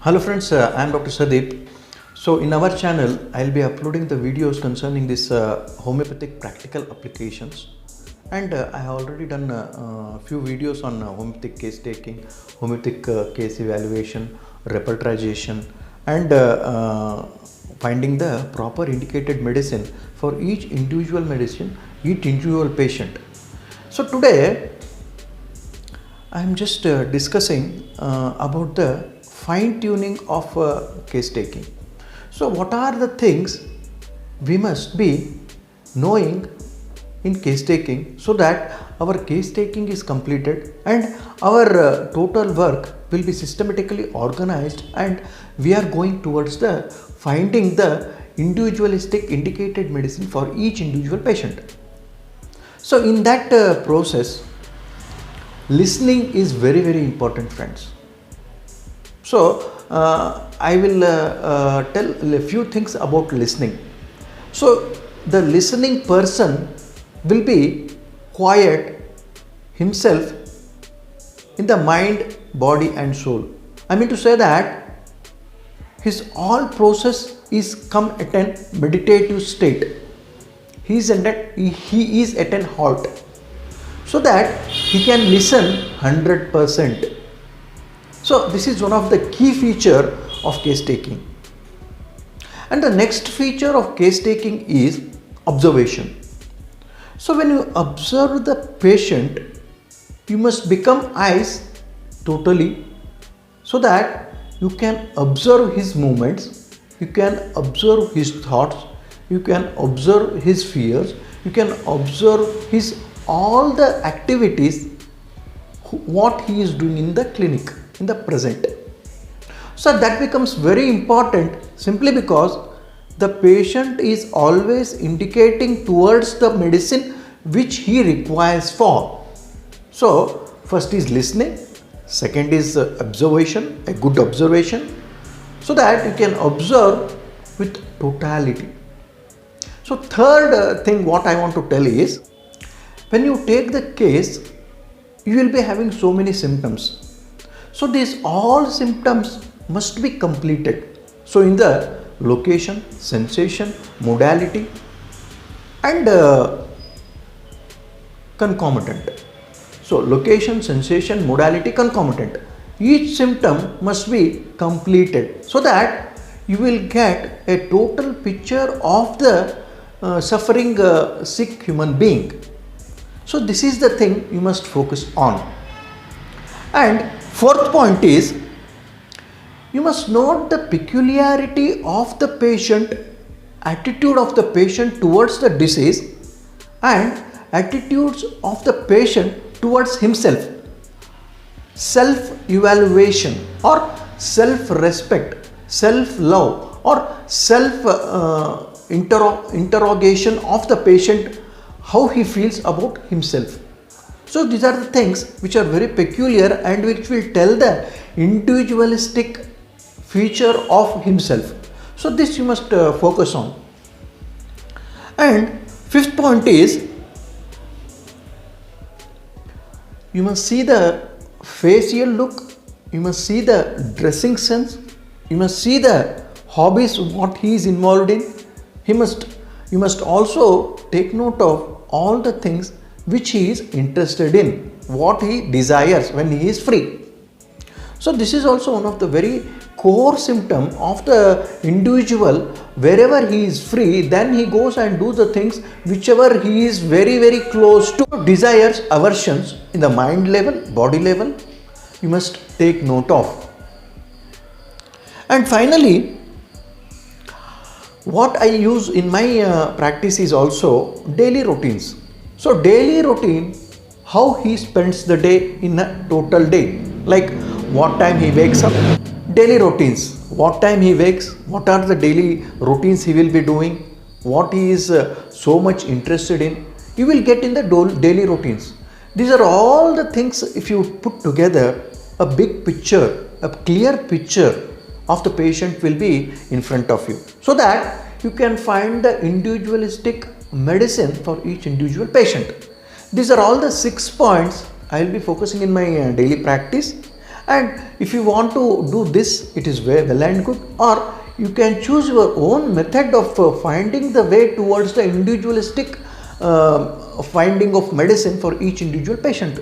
Hello friends, I am Dr. Sadeep. So in our channel, I'll be uploading the videos concerning this homeopathic practical applications, and I have already done a few videos on homeopathic case taking, homeopathic case evaluation, repertorization, and finding the proper indicated medicine for each individual medicine, each individual patient. So today I am just discussing about the fine tuning of case taking. So what are the things we must be knowing in case taking so that our case taking is completed and our total work will be systematically organized, and we are going towards the finding the individualistic indicated medicine for each individual patient. So in that process, listening is very important, friends. So I will tell a few things about listening. So the listening person will be quiet himself in the mind, body and soul. I mean to say that his all process is come at an meditative state. He is at an halt, so that he can listen 100%. So this is one of the key feature of case taking. And the next feature of case taking is observation. So when you observe the patient, you must become eyes totally, so that you can observe his movements, you can observe his thoughts, you can observe his fears, you can observe his all the activities, what he is doing in the clinic in the present. So that becomes very important, simply because the patient is always indicating towards the medicine which he requires for. So first is listening, second is observation, a good observation, so that you can observe with totality. So third thing what I want to tell is, when you take the case, you will be having so many symptoms. So these all symptoms must be completed. So in the location, sensation, modality and concomitant. So location, sensation, modality, concomitant. Each symptom must be completed, so that you will get a total picture of the suffering sick human being. So this is the thing you must focus on. And fourth point is, you must note the peculiarity of the patient, attitude of the patient towards the disease, and attitudes of the patient towards himself. Self-evaluation or self-respect, self-love or self-interrogation of the patient, how he feels about himself. So these are the things which are very peculiar and which will tell the individualistic feature of himself. So this you must focus on. And fifth point is, you must see the facial look, you must see the dressing sense, you must see the hobbies, what he is involved in. You must also take note of all the things which he is interested in, what he desires when he is free. So this is also one of the very core symptom of the individual. Wherever he is free, then he goes and do the things whichever he is very close to. Desires, aversions in the mind level, body level, you must take note of. And finally, what I use in my practice is also daily routines. So daily routine, how he spends the day in a total day, like what time he wakes up, daily routines, what time he wakes, what are the daily routines he will be doing, what he is so much interested in, you will get in the daily routines. These are all the things, if you put together, a big picture, a clear picture of the patient will be in front of you, so that you can find the individualistic medicine for each individual patient. These are all the 6 points I will be focusing in my daily practice, And if you want to do this, it is very well and good, or you can choose your own method of finding the way towards the individualistic finding of medicine for each individual patient,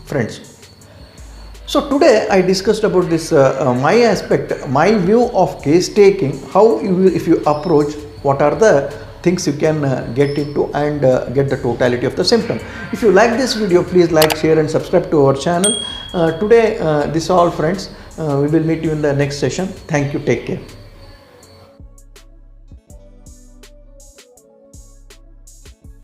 friends. So today I discussed about this my aspect, my view of case taking, how you, if you approach, what are the things you can get into and get the totality of the symptom. If you like this video, please like, share and subscribe to our channel. Today this all, friends. We will meet you in the next session. Thank you. Take care.